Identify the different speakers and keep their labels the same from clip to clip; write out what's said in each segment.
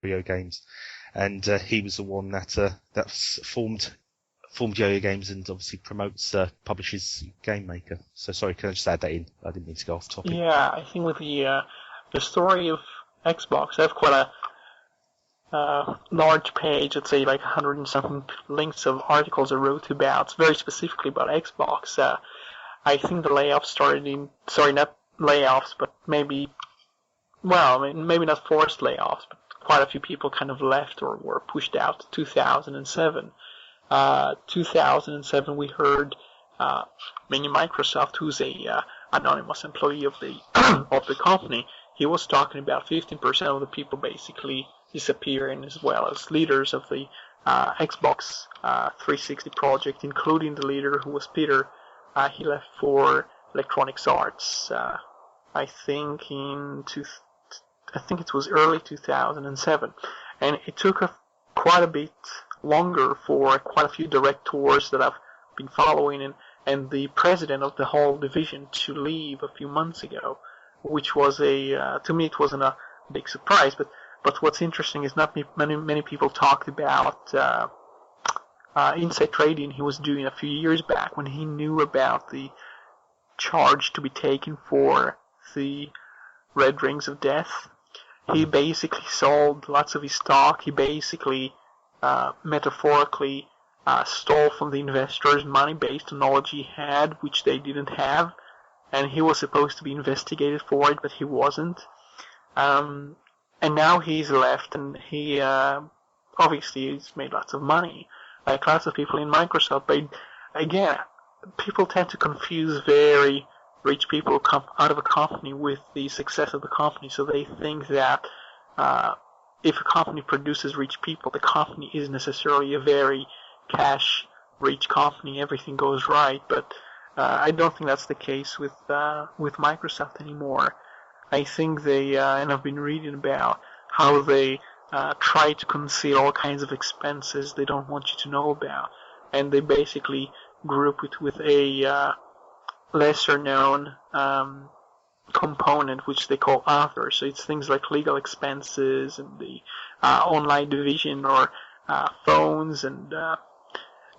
Speaker 1: Yo-Yo Games, and he was the one that formed Yo-Yo Games and obviously promotes publishes Game Maker. So sorry, can I just add that in? I didn't mean to go off topic.
Speaker 2: Yeah, I think with the story of Xbox, I have quite a large page, let's say like 100 and something links of articles I wrote about, very specifically about Xbox. I think the layoffs started not layoffs, but maybe not forced layoffs, but quite a few people kind of left or were pushed out. 2007. 2007, we heard Microsoft, who's a anonymous employee of the of the company, he was talking about 15% of the people basically disappearing, as well as leaders of the Xbox 360 project, including the leader who was Peter. He left for Electronic Arts. I think it was early 2007, and it took quite a bit longer for quite a few directors that I've been following and the president of the whole division to leave a few months ago, which was to me it wasn't a big surprise. But what's interesting is not many people talked about inside trading he was doing a few years back when he knew about the charge to be taken for the Red Rings of Death. He basically sold lots of his stock. He basically metaphorically stole from the investors money based on knowledge he had, which they didn't have, and he was supposed to be investigated for it, but he wasn't. And now he's left, and he obviously he's made lots of money, like lots of people in Microsoft. But again, people tend to confuse very rich people out of a company with the success of the company, so they think that if a company produces rich people, the company is necessarily a very cash-rich company. Everything goes right, but I don't think that's the case with Microsoft anymore. I think they, and I've been reading about how they try to conceal all kinds of expenses they don't want you to know about, and they basically group it with a lesser-known component which they call other. So it's things like legal expenses and the online division or phones, and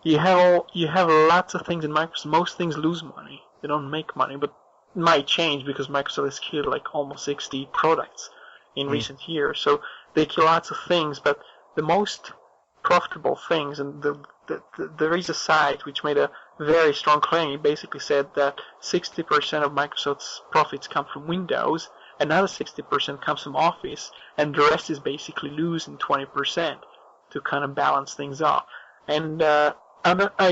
Speaker 2: you have lots of things in Microsoft. Most things lose money; they don't make money, but it might change because Microsoft has killed like almost 60 products in recent years. So they kill lots of things, but the most profitable things, and there is a site which made a very strong claim. It basically said that 60% of Microsoft's profits come from Windows, another 60% comes from Office, and the rest is basically losing 20% to kind of balance things off. And I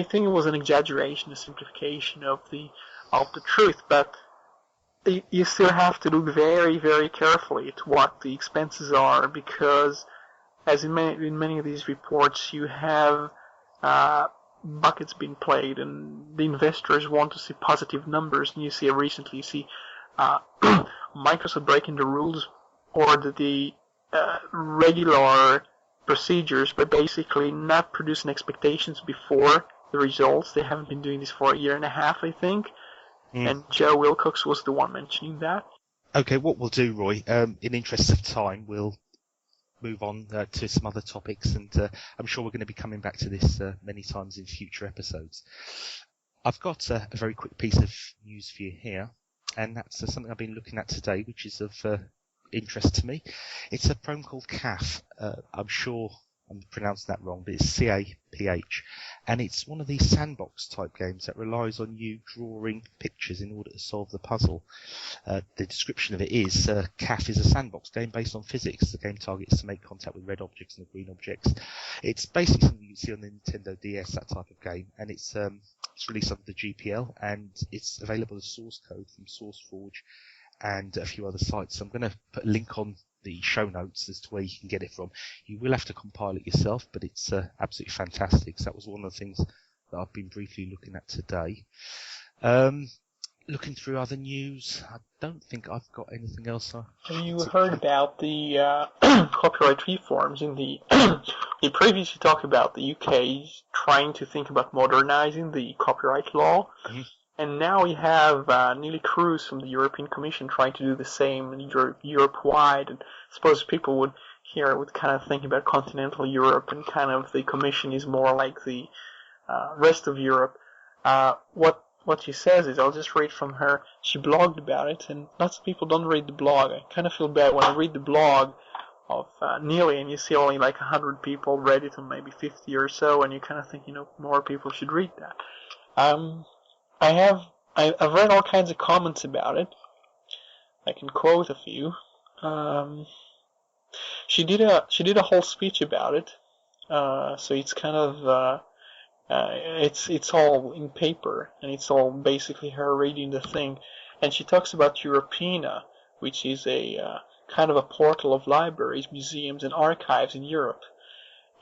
Speaker 2: think it was an exaggeration, a simplification of the truth, but you still have to look very, very carefully at what the expenses are, because as in many of these reports, you have buckets being played, and the investors want to see positive numbers. And you see Microsoft breaking the rules or the regular procedures by basically not producing expectations before the results. They haven't been doing this for a year and a half, I think. And Joe Wilcox was the one mentioning that.
Speaker 1: Okay, what we'll do, Roy, in interest of time, we'll move on to some other topics, and I'm sure we're going to be coming back to this many times in future episodes. I've got a very quick piece of news for you here, and that's something I've been looking at today, which is of interest to me. It's a program called CAF. I'm sure I'm pronouncing that wrong, but it's CAPH, and it's one of these sandbox type games that relies on you drawing pictures in order to solve the puzzle. The description of it is CAF is a sandbox game based on physics. The game targets to make contact with red objects and green objects. It's basically something you see on the Nintendo DS, that type of game, and it's released under the GPL, and it's available as source code from SourceForge and a few other sites. So I'm going to put a link on the show notes as to where you can get it from. You will have to compile it yourself, but it's absolutely fantastic. So that was one of the things that I've been briefly looking at today. Looking through other news, I don't think I've got anything else.
Speaker 2: Have you heard about the copyright reforms in the... We previously talked about the UK trying to think about modernizing the copyright law. Mm-hmm. And now we have Neelie Kroes from the European Commission trying to do the same Europe-wide. And I suppose people would here with kind of thinking about continental Europe, and kind of the Commission is more like the rest of Europe. What she says is, I'll just read from her. She blogged about it, and lots of people don't read the blog. I kind of feel bad when I read the blog of Neely, and you see only like 100 people read it, or maybe 50 or so, and you kind of think, more people should read that. I've read all kinds of comments about it. I can quote a few. She did a whole speech about it. So it's kind of it's all in paper, and it's all basically her reading the thing. And she talks about Europeana, which is a kind of a portal of libraries, museums, and archives in Europe.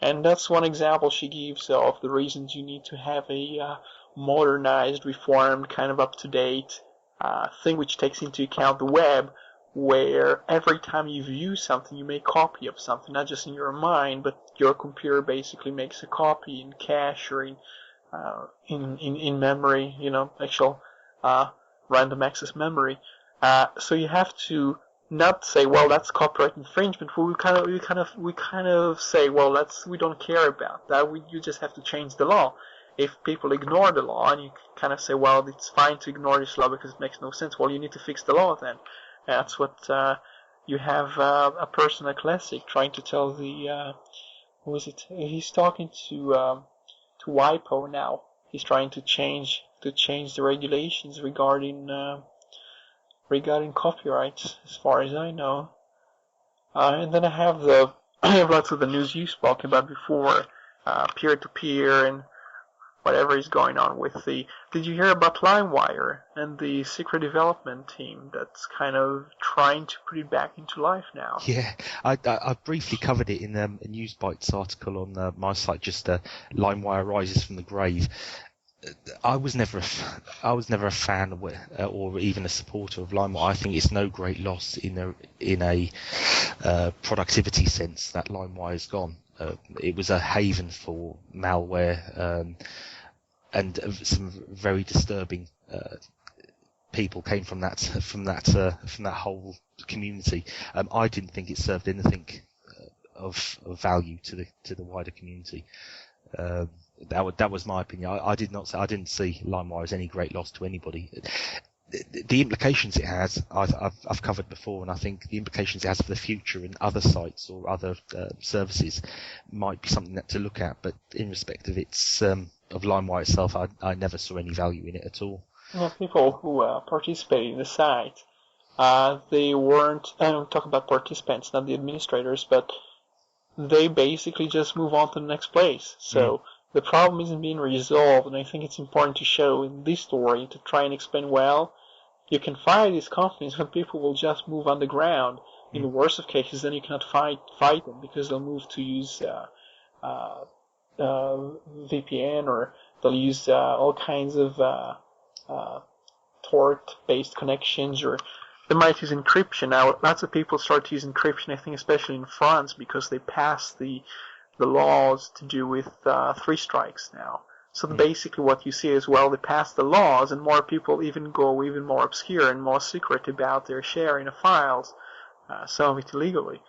Speaker 2: And that's one example she gives of the reasons you need to have a modernized, reformed, kind of up-to-date thing which takes into account the web, where every time you view something, you make a copy of something, not just in your mind, but your computer basically makes a copy in cache or in memory, actual random access memory. So you have to not say, well, that's copyright infringement. We kind of say, well, we don't care about that. You just have to change the law. If people ignore the law, and you kind of say, well, it's fine to ignore this law because it makes no sense. Well, you need to fix the law then. That's what you have a person at Classic trying to tell the who is it? He's talking to WIPO now. He's trying to change the regulations regarding copyright, as far as I know. And then I have lots of the news you spoke about before, peer-to-peer and whatever is going on with the... Did you hear about LimeWire and the secret development team that's kind of trying to put it back into life now?
Speaker 1: Yeah, I briefly covered it in a TechBytes article on my site, just LimeWire Rises from the Grave. I was never a fan of it, or even a supporter of LimeWire. I think it's no great loss in a productivity sense that LimeWire's gone. It was a haven for malware, and some very disturbing people came from that whole community. I didn't think it served anything of value to the wider community. That was my opinion. I didn't see LimeWire as any great loss to anybody. The implications it has, I've covered before, and I think the implications it has for the future in other sites or other services might be something to look at. But in respect of of LimeWire itself, I never saw any value in it at all.
Speaker 2: Yeah, people who participated in the site, they weren't. I don't talk about participants, not the administrators, but they basically just move on to the next place. So. The problem isn't being resolved, and I think it's important to show in this story to try and explain, well, you can fire these companies, but people will just move underground. In the worst of cases, then you cannot fight them because they'll move to use VPN, or they'll use all kinds of Tor-based connections, or they might use encryption. Now, lots of people start to use encryption, I think especially in France, because they passed the laws to do with 3 strikes now. So basically what you see is, well, they pass the laws, and more people go even more obscure and more secret about their sharing of files, some of it illegally.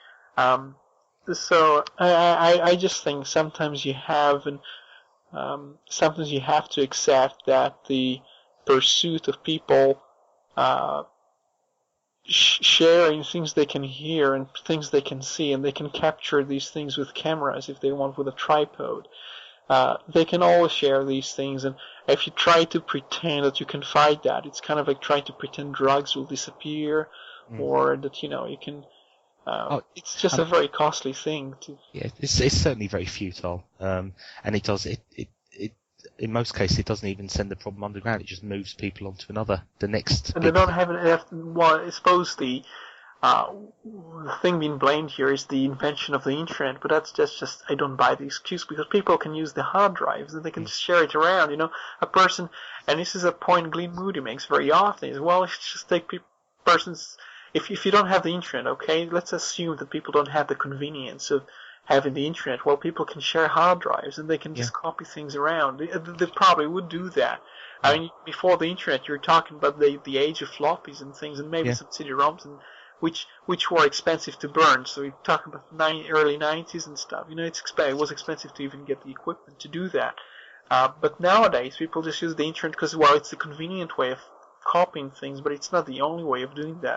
Speaker 2: So I just think sometimes you have to accept that the pursuit of people sharing things they can hear and things they can see, and they can capture these things with cameras if they want, with a tripod. They can always share these things, and if you try to pretend that you can fight that, it's kind of like trying to pretend drugs will disappear, or that you can. It's just a very costly thing to.
Speaker 1: Yeah, it's certainly very futile, and it does it. In most cases, it doesn't even send the problem underground. It just moves people onto the next.
Speaker 2: And they don't have it. Well, I suppose the thing being blamed here is the invention of the internet, but that's just I don't buy the excuse, because people can use the hard drives and they can just share it around. A person, and this is a point Glenn Moody makes very often, is, well, it's just take persons. If you don't have the internet, okay, let's assume that people don't have the convenience of having the internet. Well, people can share hard drives and they can just copy things around. They probably would do that. I mean, before the internet, you're talking about the age of floppies and things, and maybe some CD-ROMs, and which were expensive to burn. So we talk about early 90s and stuff. It was expensive to even get the equipment to do that. But nowadays, people just use the internet because, well, it's a convenient way of copying things, but it's not the only way of doing that.